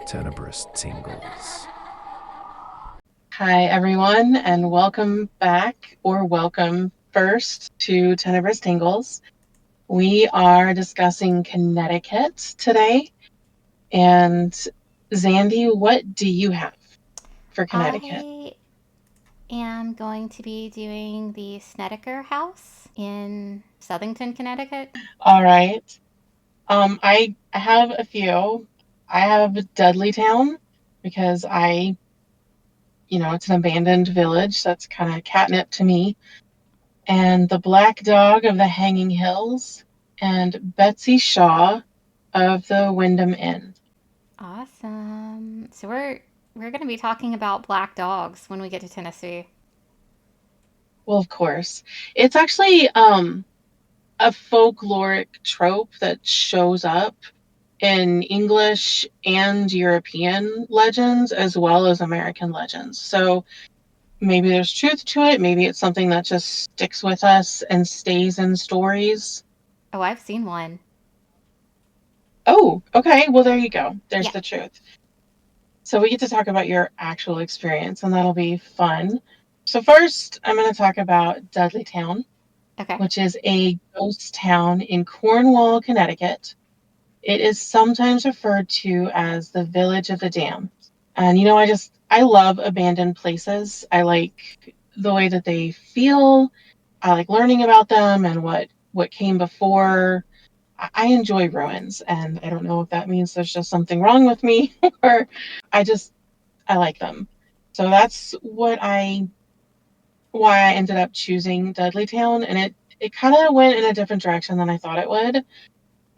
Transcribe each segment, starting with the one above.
Tenebrous Tingles. Hi, everyone, and welcome back, or welcome first to Tenebrous Tingles. We are discussing Connecticut today. And Zandi, what do you have for Connecticut? I am going to be doing the Snedeker House in Southington, Connecticut. All right. I have a few. I have Dudleytown because it's an abandoned village. That's kind of catnip to me. And the Black Dog of the Hanging Hills, and Betsy Shaw of the Wyndham Inn. Awesome. So we're going to be talking about black dogs when we get to Tennessee. Well, of course. It's actually a folkloric trope that shows up in English and European legends as well as American legends. So maybe there's truth to it. Maybe it's something that just sticks with us and stays in stories. Oh, I've seen one. Oh, okay. Well, there you go. There's Yeah. the truth. So we get to talk about your actual experience, and that'll be fun. So first, I'm going to talk about Dudleytown, Okay. which is a ghost town in Cornwall, Connecticut. It is sometimes referred to as the Village of the Damned. And I love abandoned places. I like the way that they feel. I like learning about them and what came before. I enjoy ruins, and I don't know if that means there's just something wrong with me or I just I like them. So that's why I ended up choosing Dudleytown, and it kind of went in a different direction than I thought it would,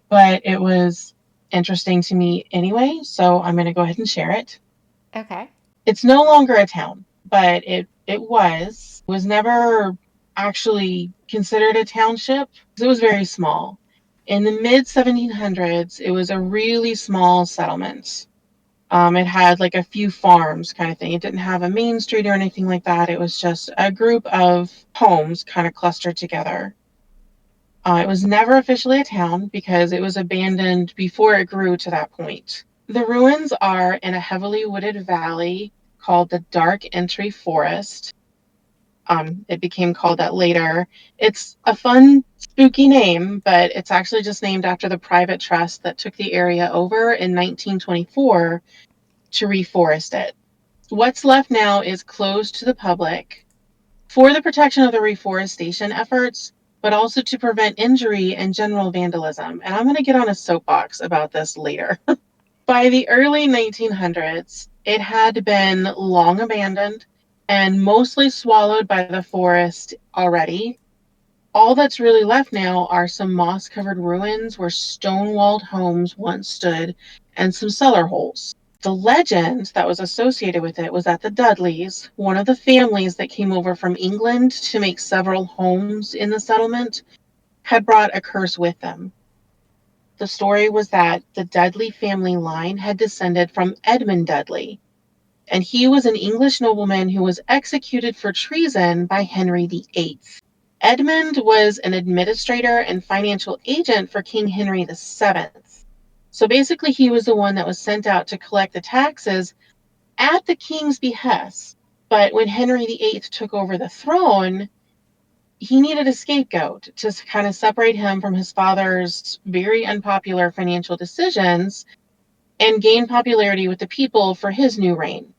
but it was interesting to me anyway, so I'm going to go ahead and share it. Okay. It's no longer a town, but it was never actually considered a township. It was very small. In the mid 1700s, it was a really small settlement. It had like a few farms kind of thing. It didn't have a main street or anything like that. It was just a group of homes kind of clustered together. It was never officially a town because it was abandoned before it grew to that point. The ruins are in a heavily wooded valley called the Dark Entry Forest. It became called that later. It's a fun, spooky name, but it's actually just named after the private trust that took the area over in 1924 to reforest it. What's left now is closed to the public for the protection of the reforestation efforts, but also to prevent injury and general vandalism. And I'm going to get on a soapbox about this later. By the early 1900s, it had been long abandoned and mostly swallowed by the forest already. All that's really left now are some moss covered ruins where stone walled homes once stood and some cellar holes. The legend that was associated with it was that the Dudleys, one of the families that came over from England to make several homes in the settlement, had brought a curse with them. The story was that the Dudley family line had descended from Edmund Dudley, and he was an English nobleman who was executed for treason by Henry VIII. Edmund was an administrator and financial agent for King Henry VII. So basically, he was the one that was sent out to collect the taxes at the king's behest. But when Henry VIII took over the throne, he needed a scapegoat to kind of separate him from his father's very unpopular financial decisions and gain popularity with the people for his new reign.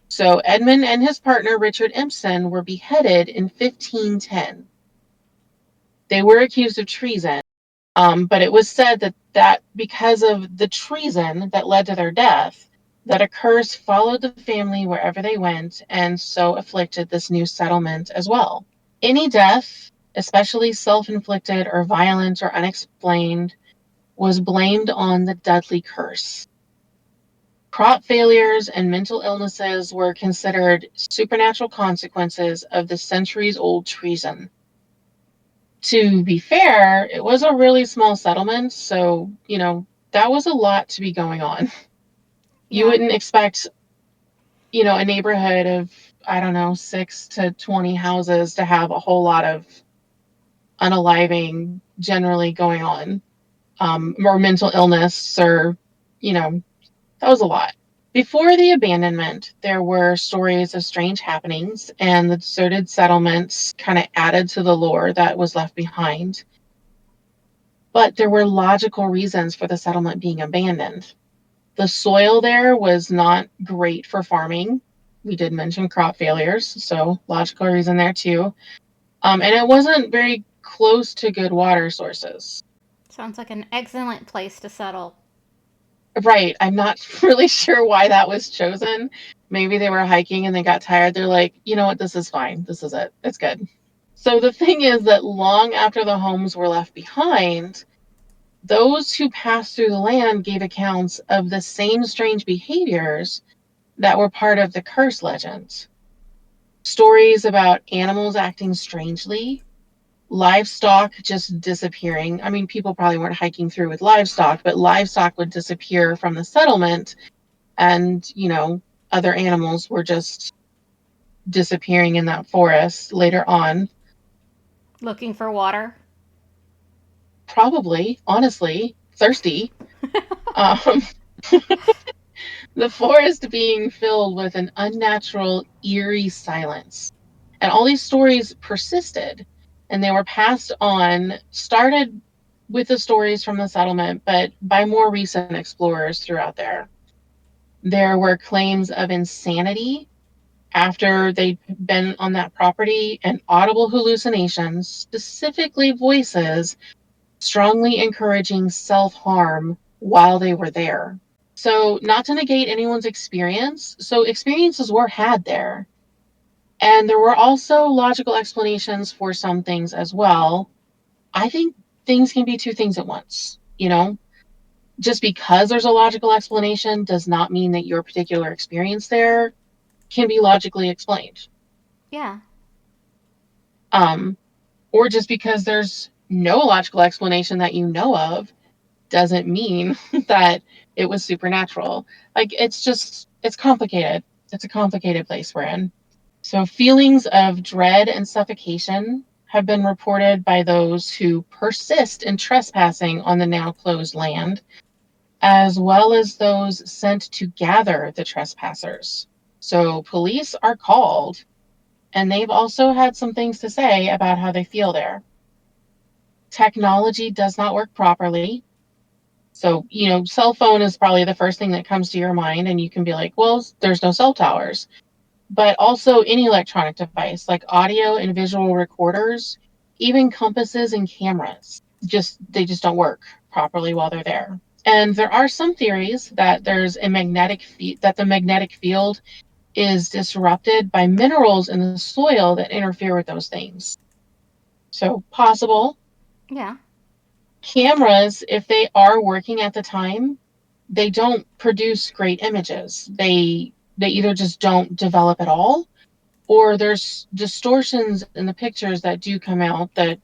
So Edmund and his partner Richard Empson were beheaded in 1510. They were accused of treason, but it was said that because of the treason that led to their death, that a curse followed the family wherever they went, and so afflicted this new settlement as well. Any death, especially self-inflicted or violent or unexplained, was blamed on the Dudley curse. Crop failures and mental illnesses were considered supernatural consequences of the centuries-old treason. To be fair, it was a really small settlement, so, that was a lot to be going on. You Yeah. wouldn't expect, a neighborhood of, I don't know, 6 to 20 houses to have a whole lot of unaliving generally going on, or mental illness, or, you know, That was a lot. Before the abandonment, there were stories of strange happenings, and the deserted settlements kind of added to the lore that was left behind. But there were logical reasons for the settlement being abandoned. The soil there was not great for farming. We did mention crop failures, so logical reason there too. And it wasn't very close to good water sources. Sounds like an excellent place to settle. Right. I'm not really sure why that was chosen. Maybe they were hiking and they got tired. They're like, you know what? This is fine. This is it. It's good. So the thing is that long after the homes were left behind, those who passed through the land gave accounts of the same strange behaviors that were part of the curse legends. Stories about animals acting strangely, livestock just disappearing. I mean, people probably weren't hiking through with livestock, but livestock would disappear from the settlement, and, other animals were just disappearing in that forest later on. Looking for water? Probably, honestly, thirsty. Um, the forest being filled with an unnatural, eerie silence. And all these stories persisted, and they were passed on, started with the stories from the settlement, but by more recent explorers throughout there. There were claims of insanity after they'd been on that property, and audible hallucinations, specifically voices, strongly encouraging self-harm while they were there. So, not to negate anyone's experience, so experiences were had there. And there were also logical explanations for some things as well. I think things can be two things at once, Just because there's a logical explanation does not mean that your particular experience there can be logically explained. Yeah. Um, or just because there's no logical explanation that you know of doesn't mean that it was supernatural. Like, it's complicated. It's a complicated place we're in. So feelings of dread and suffocation have been reported by those who persist in trespassing on the now closed land, as well as those sent to gather the trespassers. So police are called, and they've also had some things to say about how they feel there. Technology does not work properly. So, cell phone is probably the first thing that comes to your mind, and you can be like, well, there's no cell towers. But also any electronic device like audio and visual recorders, even compasses and cameras, they just don't work properly while they're there. And there are some theories that that the magnetic field is disrupted by minerals in the soil that interfere with those things. So possible. Yeah. Cameras, if they are working at the time, they don't produce great images. They either just don't develop at all, or there's distortions in the pictures that do come out that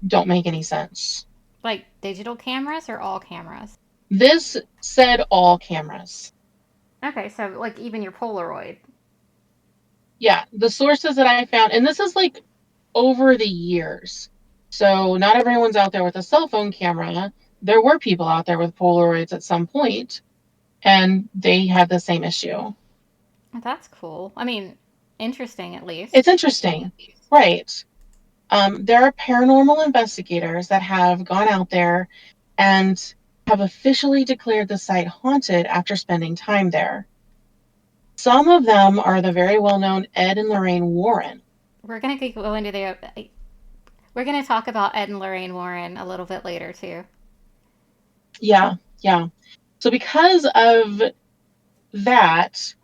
don't make any sense. Like digital cameras or all cameras? This said all cameras. Okay, so like even your Polaroid. Yeah, the sources that I found, and this is like over the years. So not everyone's out there with a cell phone camera. There were people out there with Polaroids at some point, and they had the same issue. That's cool. I mean, interesting at It's least. interesting, right? There are paranormal investigators that have gone out there and have officially declared the site haunted after spending time there. Some of them are the very well-known Ed and Lorraine Warren. We're gonna go into the. We're gonna talk about Ed and Lorraine Warren a little bit later too. Yeah, yeah. So because of that,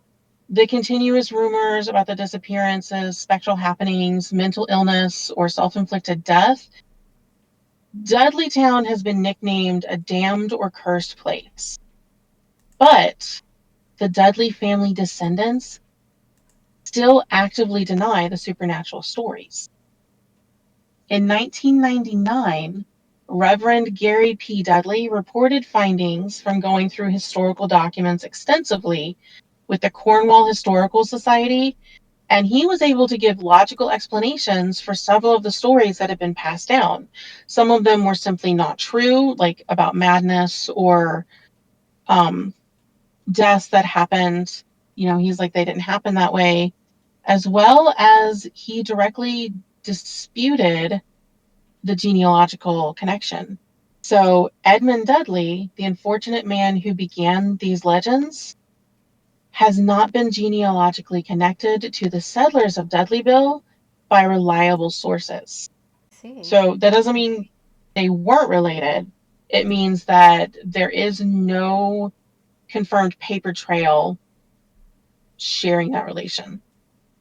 the continuous rumors about the disappearances, spectral happenings, mental illness, or self-inflicted death, Dudleytown has been nicknamed a damned or cursed place. But the Dudley family descendants still actively deny the supernatural stories. In 1999, Reverend Gary P. Dudley reported findings from going through historical documents extensively with the Cornwall Historical Society, and he was able to give logical explanations for several of the stories that had been passed down. Some of them were simply not true, like about madness or deaths that happened, he's like, they didn't happen that way, as well as he directly disputed the genealogical connection. So Edmund Dudley, the unfortunate man who began these legends, has not been genealogically connected to the settlers of Dudleyville by reliable sources. See. So that doesn't mean they weren't related. It means that there is no confirmed paper trail sharing that relation.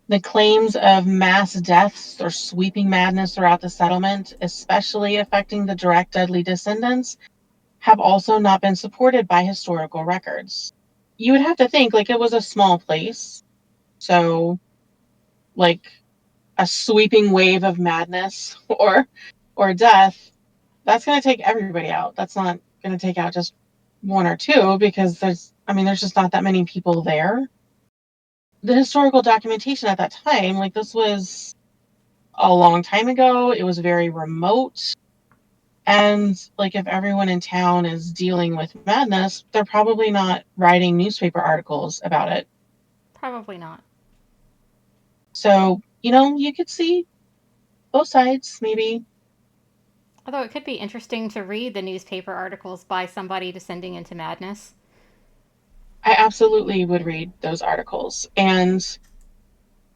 The claims of mass deaths or sweeping madness throughout the settlement, especially affecting the direct Dudley descendants, have also not been supported by historical records. You would have to think, like, it was a small place, so like a sweeping wave of madness or death, that's going to take everybody out. That's not going to take out just one or two, because there's just not that many people there. The historical documentation at that time, like, this was a long time ago. It was very remote. And like, if everyone in town is dealing with madness, they're probably not writing newspaper articles about it. Probably not. So, you could see both sides, maybe. Although it could be interesting to read the newspaper articles by somebody descending into madness. I absolutely would read those articles. And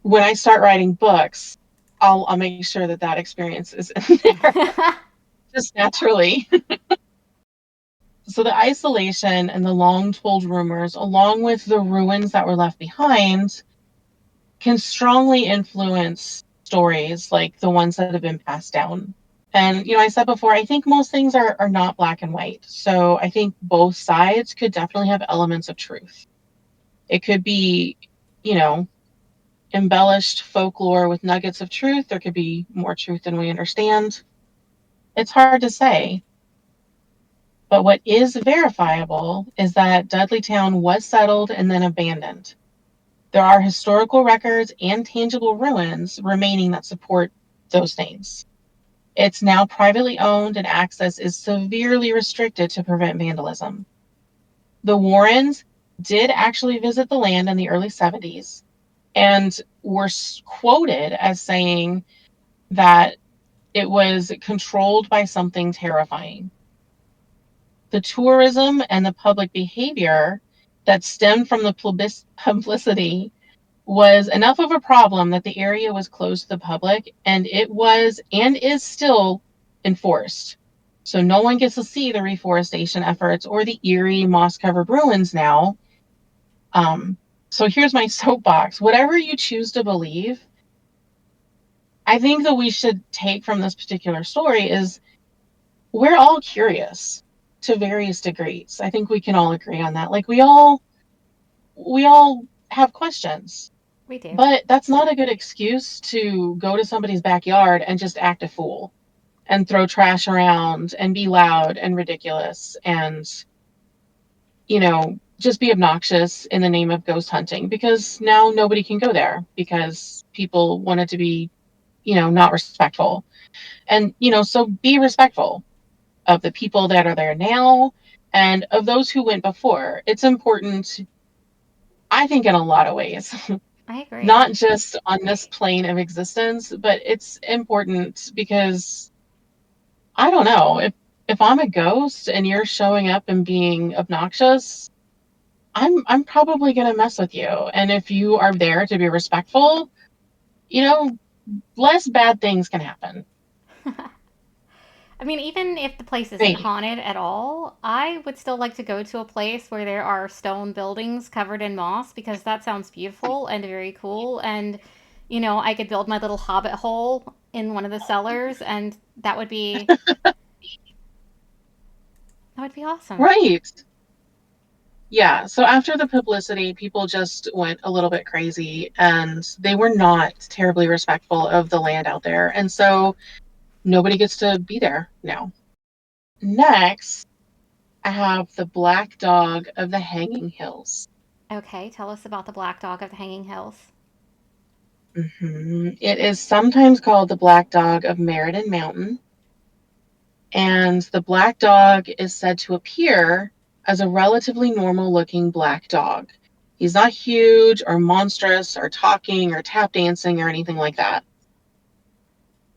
when I start writing books, I'll make sure that experience is in there just naturally. So the isolation and the long told rumors, along with the ruins that were left behind, can strongly influence stories like the ones that have been passed down. And, I said before, I think most things are not black and white. So I think both sides could definitely have elements of truth. It could be, you know, embellished folklore with nuggets of truth. There could be more truth than we understand. It's hard to say. But what is verifiable is that Dudleytown was settled and then abandoned. There are historical records and tangible ruins remaining that support those things. It's now privately owned and access is severely restricted to prevent vandalism. The Warrens did actually visit the land in the early 70s and were quoted as saying that it was controlled by something terrifying. The tourism and the public behavior that stemmed from the publicity was enough of a problem that the area was closed to the public, and it was and is still enforced. So no one gets to see the reforestation efforts or the eerie moss-covered ruins now. So here's my soapbox. Whatever you choose to believe, I think that we should take from this particular story is we're all curious to various degrees. I think we can all agree on that. Like, we all have questions. We do. But that's not a good excuse to go to somebody's backyard and just act a fool and throw trash around and be loud and ridiculous and, just be obnoxious in the name of ghost hunting, because now nobody can go there because people wanted to be, not respectful. And, so be respectful of the people that are there now and of those who went before. It's important, I think, in a lot of ways. I agree. Not just on this plane of existence, but it's important because I don't know, if I'm a ghost and you're showing up and being obnoxious, I'm probably gonna mess with you. And if you are there to be respectful, you know, less bad things can happen. I mean, even if the place isn't Maybe. haunted at all, I would still like to go to a place where there are stone buildings covered in moss because that sounds beautiful and very cool. And, I could build my little hobbit hole in one of the cellars, and that would be awesome. Right. Yeah. So after the publicity, people just went a little bit crazy and they were not terribly respectful of the land out there. And so nobody gets to be there now. Next, I have the Black Dog of the Hanging Hills. Okay, tell us about the Black Dog of the Hanging Hills. It is sometimes called the Black Dog of Meriden Mountain, and the Black Dog is said to appear as a relatively normal looking black dog. He's not huge or monstrous or talking or tap dancing or anything like that.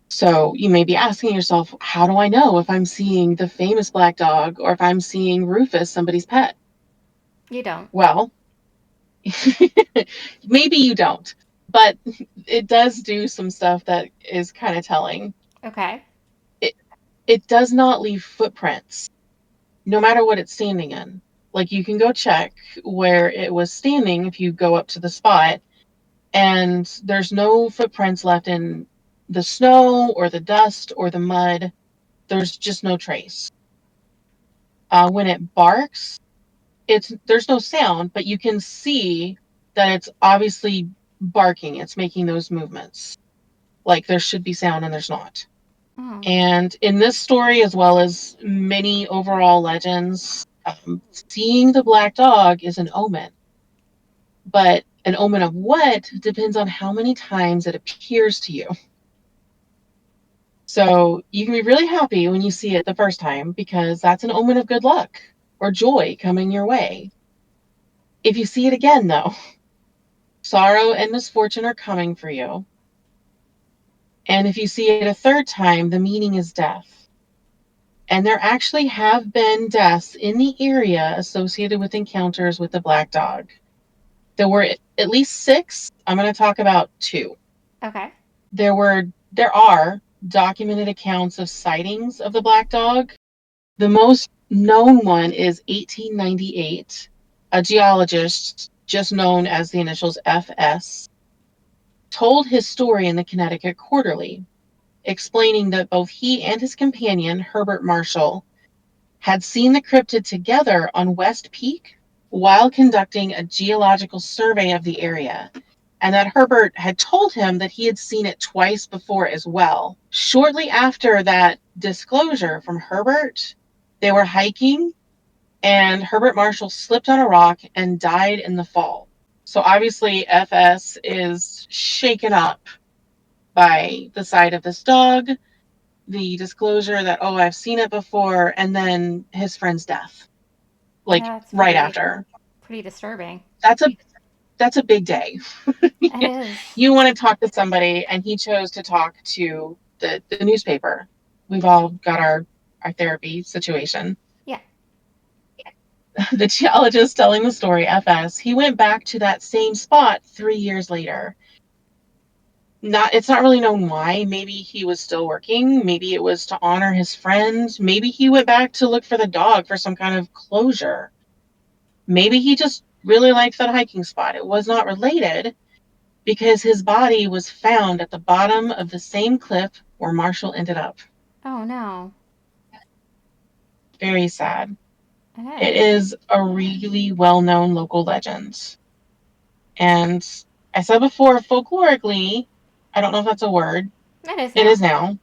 So you may be asking yourself, how do I know if I'm seeing the famous black dog or if I'm seeing Rufus, somebody's pet? You don't. Well, maybe you don't, but it does do some stuff that is kind of telling. Okay. It does not leave footprints, no matter what it's standing in. Like, you can go check where it was standing if you go up to the spot, and there's no footprints left in the snow or the dust or the mud. There's just no trace. When it barks, there's no sound, but you can see that it's obviously barking. It's making those movements. Like, there should be sound and there's not. Oh. And in this story, as well as many overall legends, seeing the black dog is an omen. But an omen of what depends on how many times it appears to you. So you can be really happy when you see it the first time because that's an omen of good luck or joy coming your way. If you see it again, though, sorrow and misfortune are coming for you. And if you see it a third time, the meaning is death. And there actually have been deaths in the area associated with encounters with the black dog. There were at least 6. I'm going to talk about 2. Okay. There are documented accounts of sightings of the black dog. The most known one is 1898. A geologist, just known as the initials FS, told his story in the Connecticut Quarterly, explaining that both he and his companion, Herbert Marshall, had seen the cryptid together on West Peak while conducting a geological survey of the area, and that Herbert had told him that he had seen it twice before as well. Shortly after that disclosure from Herbert, they were hiking, and Herbert Marshall slipped on a rock and died in the fall. So obviously, FS is shaken up by the sight of this dog, the disclosure that, oh, I've seen it before, and then his friend's death, like That's right after. pretty disturbing. That's a big day. It is. You want to talk to somebody, and he chose to talk to the newspaper. We've all got our therapy situation. Yeah. The geologist telling the story, FS, he went back to that same spot 3 years later. It's not really known why. Maybe he was still working. Maybe it was to honor his friend. Maybe he went back to look for the dog for some kind of closure. Maybe he just really liked that hiking spot. It was not related because his body was found at the bottom of the same cliff where Marshall ended up. Oh no. Very sad. It It is. is a really well-known local legend. And I said before, folklorically, I don't know if that's a word. It is It now. is now.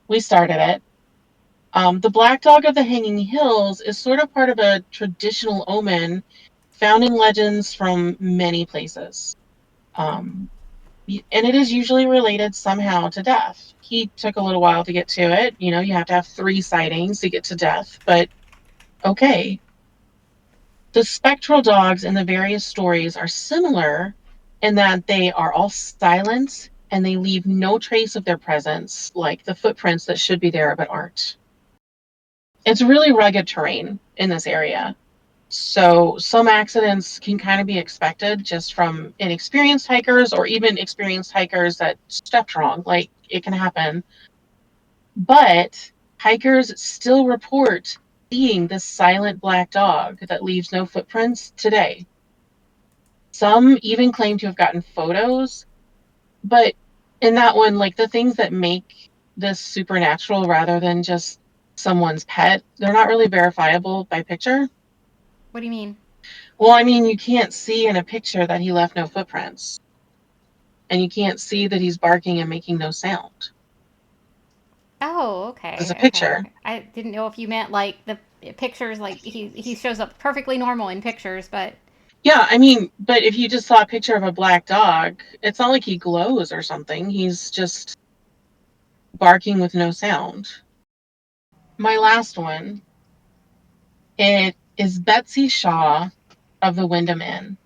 We started it. The Black Dog of the Hanging Hills is sort of part of a traditional omen found in legends from many places. And it is usually related somehow to death. He took a little while to get to it. You know, you have to have 3 sightings to get to death, but okay. The spectral dogs in the various stories are similar in that they are all silent and they leave no trace of their presence, like the footprints that should be there but aren't. It's really rugged terrain in this area. So some accidents can kind of be expected just from inexperienced hikers or even experienced hikers that stepped wrong. Like, it can happen. But hikers still report seeing this silent black dog that leaves no footprints today. Some even claim to have gotten photos, but in that one, like, the things that make this supernatural rather than just someone's pet, they're not really verifiable by picture. What do you mean? Well, I mean, you can't see in a picture that he left no footprints, and you can't see that he's barking and making no sound. Oh, As a okay, picture. okay. I didn't know if you meant like the pictures, like he shows up perfectly normal in pictures, but Yeah, I mean, but if you just saw a picture of a black dog, it's not like he glows or something. He's just barking with no sound. My last one, it is Betsy Shaw of the Wyndham Inn.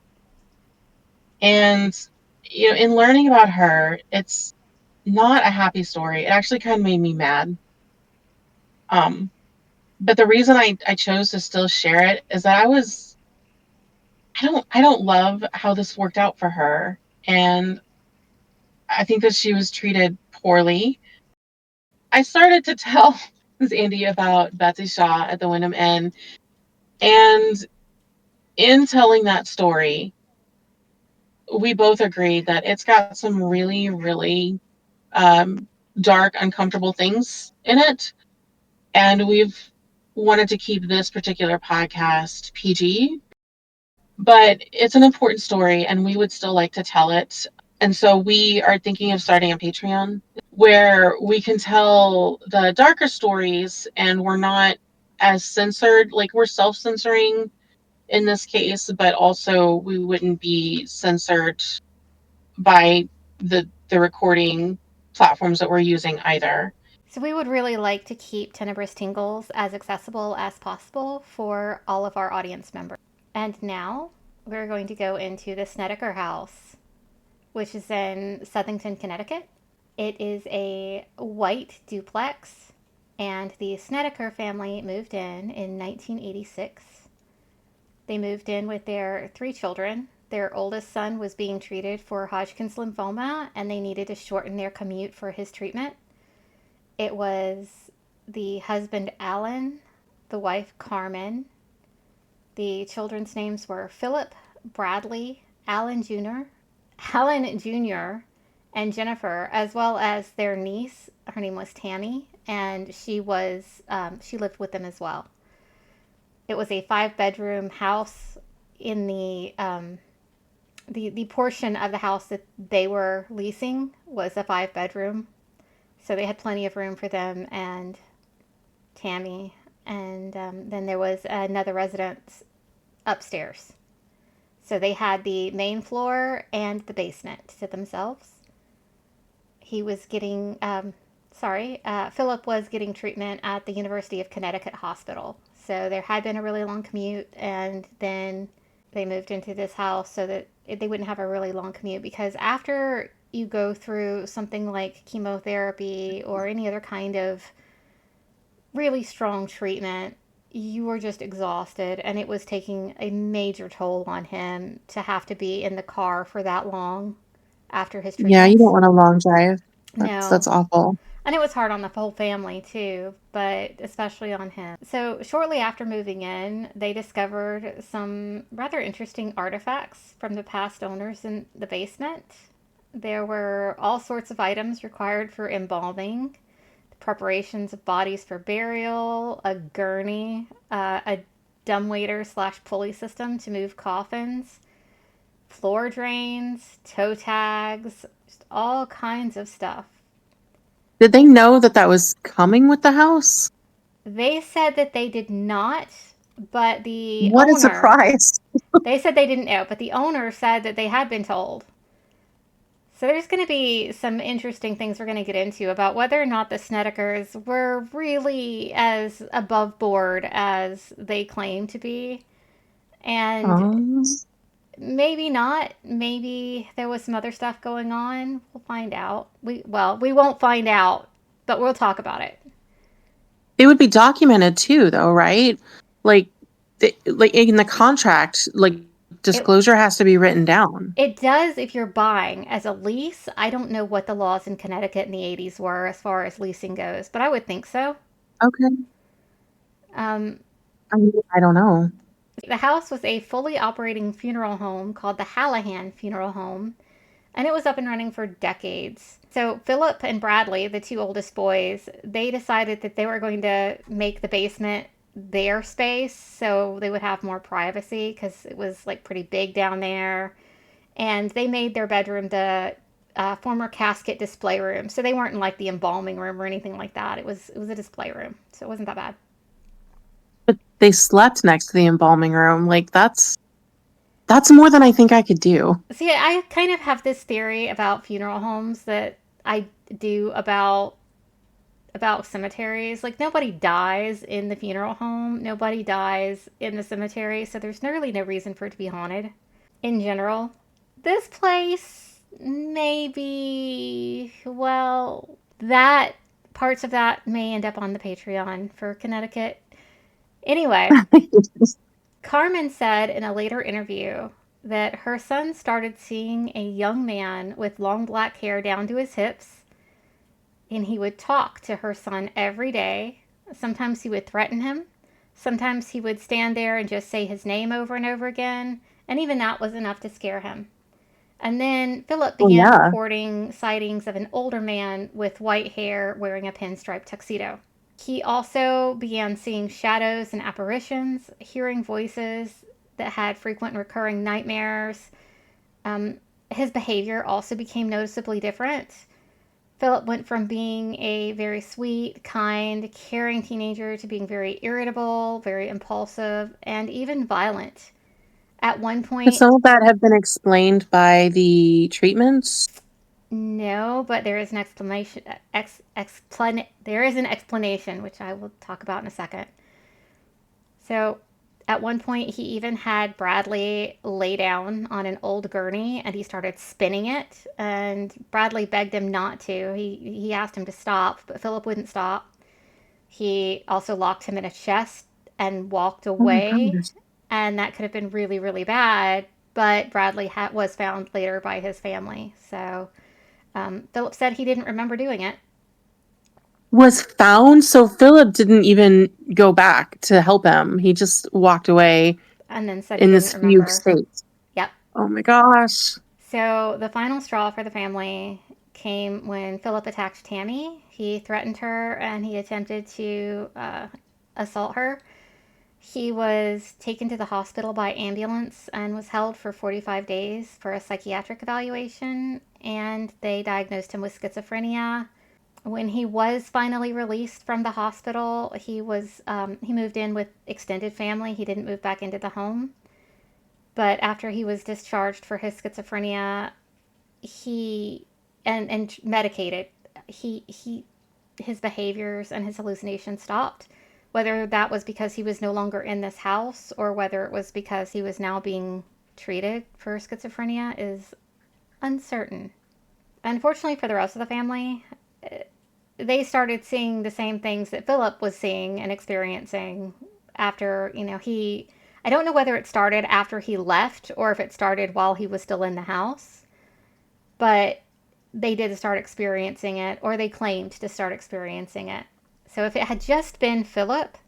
And, in learning about her, it's not a happy story. It actually kind of made me mad. Um, but the reason I chose to still share it is that I don't love how this worked out for her. And I think that she was treated poorly. I started to tell Zandi about Betsy Shaw at the Wyndham Inn. And in telling that story, we both agreed that it's got some really, really dark, uncomfortable things in it. And we've wanted to keep this particular podcast PG, but it's an important story and we would still like to tell it. And so we are thinking of starting a Patreon where we can tell the darker stories and we're not as censored, like we're self censoring in this case, but also we wouldn't be censored by the recording platforms that we're using either. So we would really like to keep Tenebrous Tingles as accessible as possible for all of our audience members. And now we're going to go into the Snedeker House, which is in Southington, Connecticut. It is a white duplex, and the Snedeker family moved in 1986. They moved in with their 3 children. Their oldest son was being treated for Hodgkin's lymphoma, and they needed to shorten their commute for his treatment. It was the husband, Alan, the wife, Carmen. The children's names were Philip, Bradley, Alan Jr., and Jennifer, as well as their niece. Her name was Tammy, and she lived with them as well. It was a 5-bedroom house. In the portion of the house that they were leasing was a 5-bedroom, so they had plenty of room for them and Tammy. And then there was another residence upstairs. So they had the main floor and the basement to themselves. He was getting, Philip was getting treatment at the University of Connecticut Hospital. So there had been a really long commute, and then they moved into this house so that they wouldn't have a really long commute, because after you go through something like chemotherapy or any other kind of really strong treatment, you were just exhausted, and it was taking a major toll on him to have to be in the car for that long after his Yeah, you don't treatments. want a long drive. That's No. awful. And it was hard on the whole family too, but especially on him. So, shortly after moving in, they discovered some rather interesting artifacts from the past owners in the basement. There were all sorts of items required for embalming, preparations of bodies for burial, a gurney, a dumbwaiter slash pulley system to move coffins, floor drains, toe tags, just all kinds of stuff. Did they know that that was coming with the house? They said that they did not, but the What a owner, surprise. they said they didn't know, but the owner said that they had been told. So there's going to be some interesting things we're going to get into about whether or not the Snedekers were really as above board as they claim to be. And Um, maybe not. Maybe there was some other stuff going on. We'll find out. We won't find out, but we'll talk about it. it would be documented too, though, right? Like, like in the contract, like disclosure has to be written down. It does if you're buying as a lease. I don't know what the laws in Connecticut in the 80s were as far as leasing goes, but I would think so. Okay. Um, I mean, I don't know. the house was a fully operating funeral home called the Hallahan Funeral Home, and it was up and running for decades. So Philip and Bradley, the 2 oldest boys, they decided that they were going to make the basement their space so they would have more privacy, because it was like pretty big down there. And they made their bedroom the former casket display room. So they weren't in like the embalming room or anything like that. It was a display room, so it wasn't that bad. But they slept next to the embalming room. Like that's more than I think I could do. See, I kind of have this theory about funeral homes that I do about about cemeteries. Like, nobody dies in the funeral home, nobody dies in the cemetery, so there's really no reason for it to be haunted in general. This place, maybe, well, that parts of that may end up on the Patreon for Connecticut. Anyway, Carmen said in a later interview that her son started seeing a young man with long black hair down to his hips, and he would talk to her son every day. Sometimes he would threaten him. Sometimes he would stand there and just say his name over and over again, and even that was enough to scare him. And then Philip Well, began yeah. reporting sightings of an older man with white hair wearing a pinstripe tuxedo. He also began seeing shadows and apparitions, hearing voices that had frequent and recurring nightmares. His behavior also became noticeably different. Philip went from being a very sweet, kind, caring teenager to being very irritable, very impulsive, and even violent. At one Could point, some of that have been explained by the treatments? no, but there is an explanation. There is an explanation, which I will talk about in a second. So, at one point, he even had Bradley lay down on an old gurney, and he started spinning it. And Bradley begged him not to. He asked him to stop, but Philip wouldn't stop. He also locked him in a chest and walked Oh my away, gosh. and that could have been really, really bad. But Bradley was found later by his family. So Philip said he didn't remember doing it. Was found, so Philip didn't even go back to help him. He just walked away And then said he in didn't this fugue remember. state. Yep. Oh my gosh. So the final straw for the family came when Philip attacked Tammy. He threatened her and he attempted to assault her. He was taken to the hospital by ambulance and was held for 45 days for a psychiatric evaluation, and they diagnosed him with schizophrenia. When he was finally released from the hospital, he moved in with extended family. He didn't move back into the home. But after he was discharged for his schizophrenia, he and medicated, he his behaviors and his hallucinations stopped. Whether that was because he was no longer in this house or whether it was because he was now being treated for schizophrenia is uncertain. Unfortunately for the rest of the family, they started seeing the same things that Philip was seeing and experiencing after, he. I don't know whether it started after he left or if it started while he was still in the house, but they did start experiencing it, or they claimed to start experiencing it. So if it had just been Philip,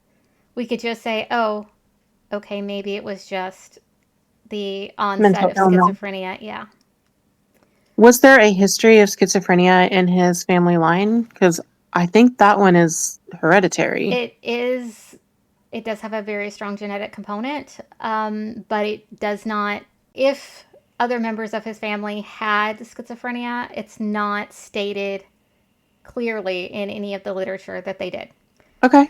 we could just say, oh, okay, maybe it was just the onset Mental of illness. schizophrenia. Yeah. Was there a history of schizophrenia in his family line? Because I think that one is hereditary. It is, it does have a very strong genetic component, but it does not, if other members of his family had schizophrenia, it's not stated clearly in any of the literature that they did. Okay.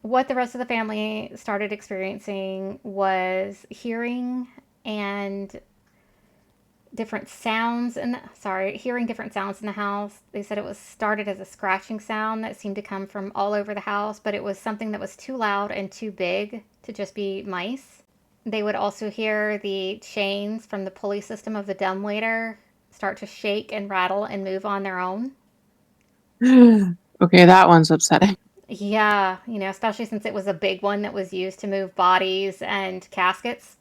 What the rest of the family started experiencing was hearing and hearing different sounds in the house. They said it was started as a scratching sound that seemed to come from all over the house, but it was something that was too loud and too big to just be mice. They would also hear the chains from the pulley system of the dumbwaiter start to shake and rattle and move on their own. Okay, that one's upsetting. Yeah, especially since it was a big one that was used to move bodies and caskets.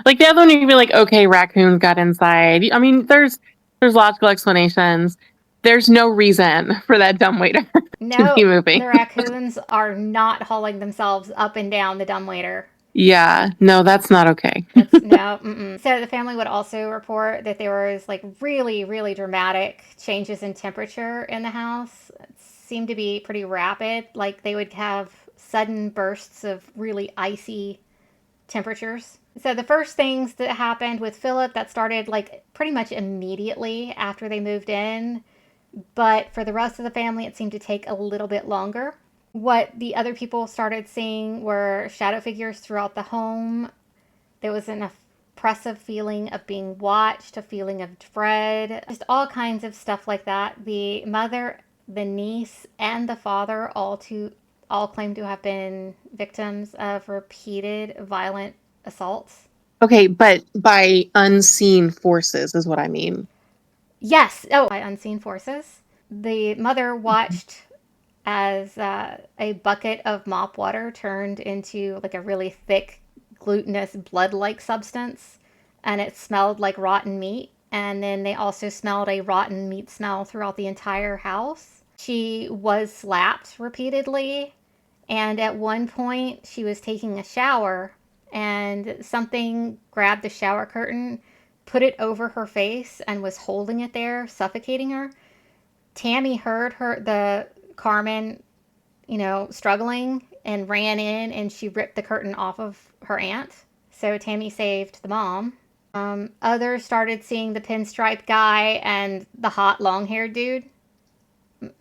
Like the other one, you could be like, okay, raccoons got inside. I mean, there's logical explanations. There's no reason for that dumbwaiter to be No, moving. the raccoons are not hauling themselves up and down the dumbwaiter. Yeah, no, that's not okay. That's no. Mm-mm. So the family would also report that there was like really, really dramatic changes in temperature in the house. It seemed to be pretty rapid. Like they would have sudden bursts of really icy temperatures. So the first things that happened with Philip, that started like pretty much immediately after they moved in, but for the rest of the family it seemed to take a little bit longer. What the other people started seeing were shadow figures throughout the home. There was an oppressive feeling of being watched, a feeling of dread, just all kinds of stuff like that. The mother The niece and the father all claim to have been victims of repeated violent assaults. Okay, but by unseen forces is what I mean. Yes. Oh, by unseen forces. The mother watched as a bucket of mop water turned into like a really thick, glutinous, blood like substance, and it smelled like rotten meat. And then they also smelled a rotten meat smell throughout the entire house. She was slapped repeatedly, and at one point, she was taking a shower, and something grabbed the shower curtain, put it over her face, and was holding it there, suffocating her. Tammy heard the Carmen, struggling and ran in, and she ripped the curtain off of her aunt. So Tammy saved the mom. Others started seeing the pinstripe guy and the hot long haired dude.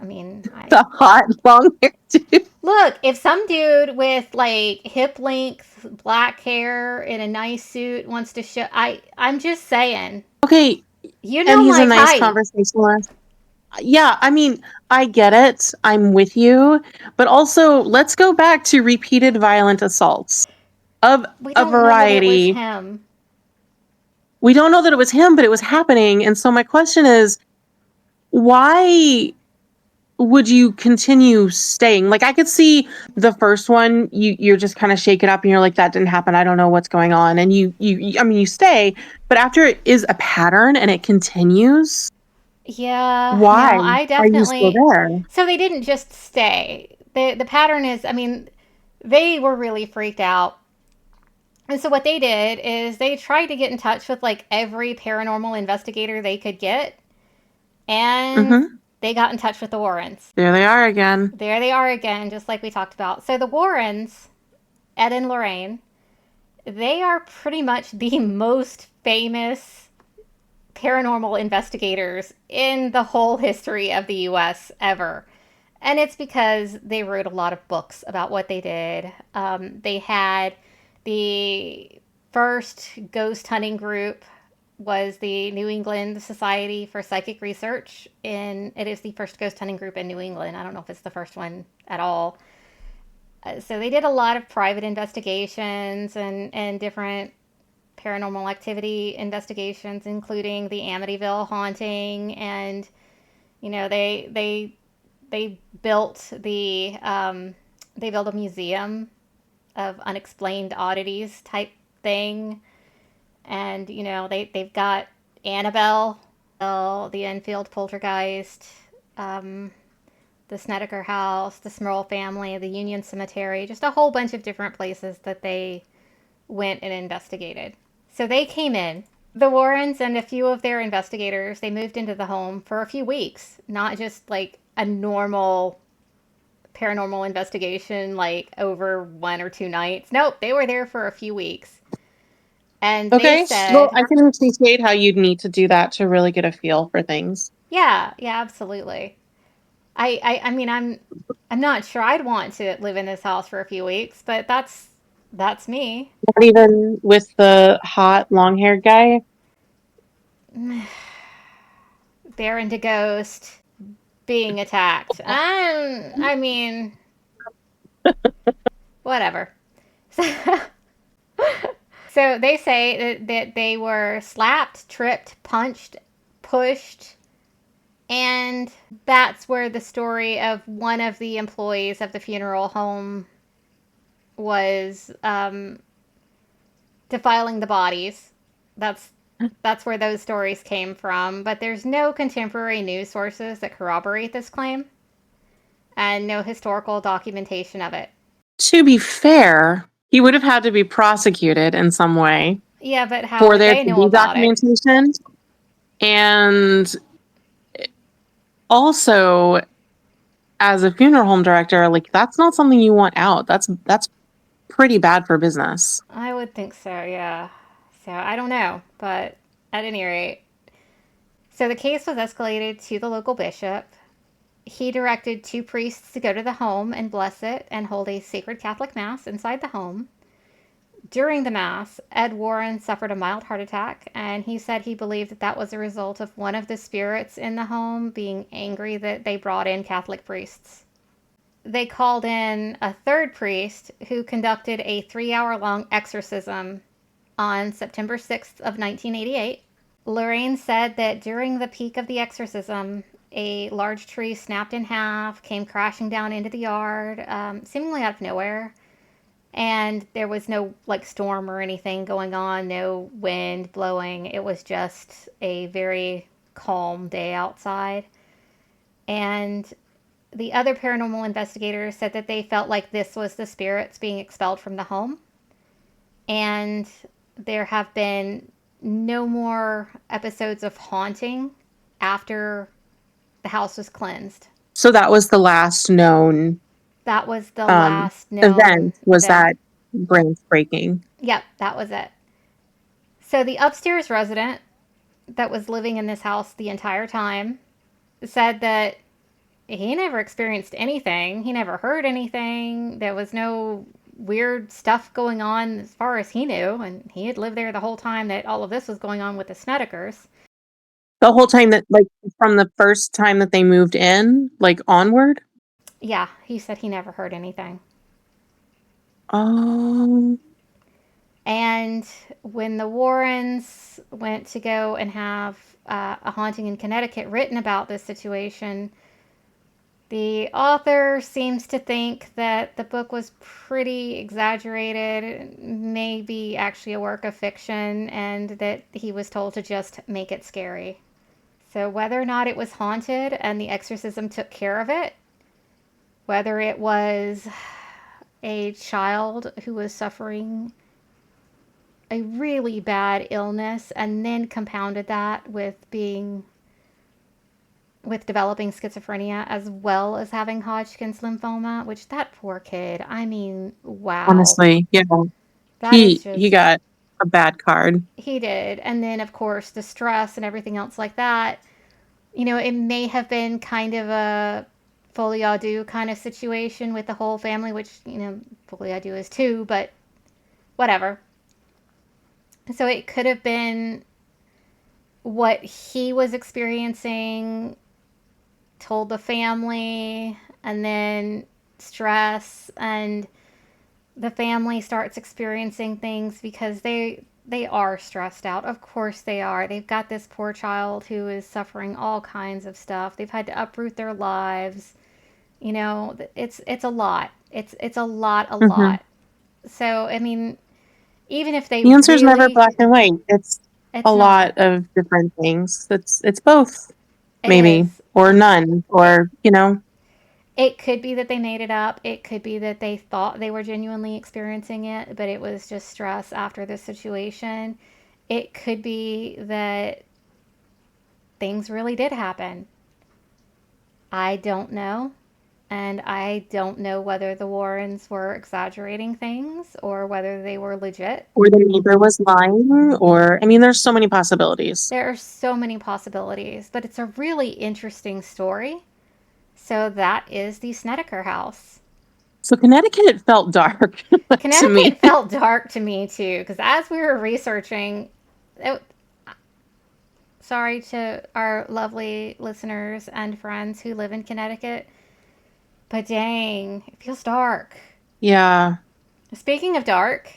I mean, The hot long hair dude. look, if some dude with like hip length black hair in a nice suit wants to show, I'm just saying, Okay, you and know he's a my nice type. conversationalist. Yeah, I mean, I get it. I'm with you. But also, let's go back to repeated violent assaults of We a don't know that it was variety. him. We don't know that it was him, but it was happening. And so my question is, why would you continue staying? Like, I could see the first one, you're just kind of shaken up and you're like, that didn't happen. I don't know what's going on. And you stay. But after it is a pattern and it continues, Yeah, why no, I are you still definitely. there? So they didn't just stay. The pattern is, I mean, they were really freaked out. And so what they did is they tried to get in touch with like every paranormal investigator they could get, and Hmm. they got in touch with the Warrens. There they are again. There they are again, just like we talked about. So the Warrens, Ed and Lorraine, they are pretty much the most famous paranormal investigators in the whole history of the US ever. And it's because they wrote a lot of books about what they did. They had the first ghost hunting group was the New England Society for Psychic Research, and it is the first ghost hunting group in New England. I don't know if it's the first one at all. So they did a lot of private investigations and different paranormal activity investigations, including the Amityville haunting, and they built they built a museum of unexplained oddities type thing, and they've got Annabelle, the Enfield poltergeist, um, the Snedeker House, the Smurl family, the Union Cemetery, just a whole bunch of different places that they went and investigated. So they came in. The Warrens and a few of their investigators, they moved into the home for a few weeks, not just like a normal paranormal investigation, like over 1 or 2 nights. Nope, they were there for a few weeks. And they Okay. Well, said, I can appreciate how you'd need to do that to really get a feel for things. yeah, yeah, absolutely. I mean, I'm not sure I'd want to live in this house for a few weeks, but that's me. Not even with the hot long haired guy. They're into ghost being attacked. I mean, whatever. So they say that they were slapped, tripped, punched, pushed, and that's where the story of one of the employees of the funeral home was defiling the bodies. That's that's where those stories came from, but there's no contemporary news sources that corroborate this claim, and no historical documentation of it. To be fair, he would have had to be prosecuted in some way Yeah, but how for would there they to know be about it? documentation. And also, as a funeral home director, like that's not something you want out. That's pretty bad for business. I would think so, yeah. So I don't know, but at any rate. So the case was escalated to the local bishop. He directed 2 priests to go to the home and bless it and hold a sacred Catholic mass inside the home. During the Mass, Ed Warren suffered a mild heart attack, and he said he believed that that was a result of one of the spirits in the home being angry that they brought in Catholic priests. They called in a third priest who conducted a 3-hour-long exorcism on September 6th of 1988. Lorraine said that during the peak of the exorcism, a large tree snapped in half, came crashing down into the yard, seemingly out of nowhere. And there was no like storm or anything going on, no wind blowing. It was just a very calm day outside. And the other paranormal investigators said that they felt like this was the spirits being expelled from the home. And there have been no more episodes of haunting after the house was cleansed. So that was the last known That was the last known event, was event. that branch breaking. Yep, that was it. So the upstairs resident that was living in this house the entire time said that he never experienced anything. He never heard anything. There was no weird stuff going on as far as he knew. And he had lived there the whole time that all of this was going on with the Snedekers. The whole time that, like, from the first time that they moved in, like, onward? Yeah, he said he never heard anything. Oh. And when the Warrens went to go and have a haunting in Connecticut written about this situation, the author seems to think that the book was pretty exaggerated, maybe actually a work of fiction, and that he was told to just make it scary. So whether or not it was haunted and the exorcism took care of it, whether it was a child who was suffering a really bad illness and then compounded that with developing schizophrenia as well as having Hodgkin's lymphoma, which that poor kid, I mean, wow. Honestly, yeah. That is He just, got a bad card. he did. And then, of course, the stress and everything else like that. You know, it may have been kind of a folie à deux kind of situation with the whole family, which, you know, folie à deux is too, but whatever. So it could have been what he was experiencing, told the family, and then stress, and the family starts experiencing things because they are stressed out. Of course they are. They've got this poor child who is suffering all kinds of stuff. They've had to uproot their lives. You know, it's a lot. It's a lot, a lot. So, I mean, even if they The answer's really, never black and white. It's a not. lot of different things. It's both, It maybe, is. or none, or, you know. It could be that they made it up. It could be that they thought they were genuinely experiencing it, but it was just stress after the situation. It could be that things really did happen. I don't know. And I don't know whether the Warrens were exaggerating things or whether they were legit. Or the neighbor was lying, or, I mean, there's so many possibilities. There are so many possibilities, but it's a really interesting story. So that is the Snedeker House. So Connecticut felt dark to me. Connecticut felt dark to me too, because as we were researching, sorry to our lovely listeners and friends who live in Connecticut, but dang, it feels dark. Yeah. Speaking of dark,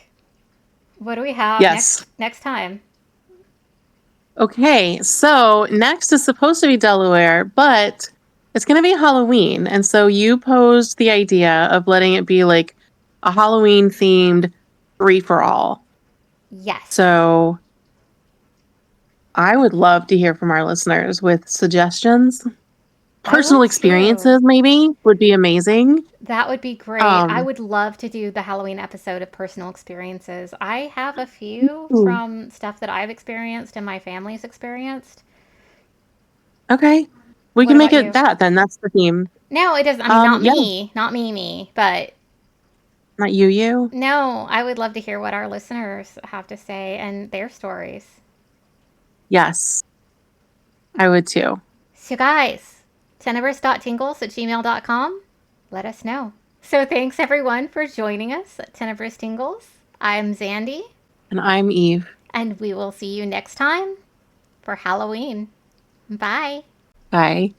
what do we have next time? Okay, so next is supposed to be Delaware, but it's going to be Halloween. And so you posed the idea of letting it be like a Halloween themed free-for-all. Yes. So I would love to hear from our listeners with suggestions. Personal experiences, maybe, would be amazing. That would be great. I would love to do the Halloween episode of personal experiences. I have a few from stuff that I've experienced and my family's experienced. Okay. We can make it that then. That's the theme. No, it doesn't. I mean, not me, but. Not you? No, I would love to hear what our listeners have to say and their stories. Yes. I would too. So guys, tenebrous.tingles@gmail.com. Let us know. So thanks everyone for joining us at Tenebrous Tingles. I'm Zandi, And I'm Eve. and we will see you next time for Halloween. Bye. Bye.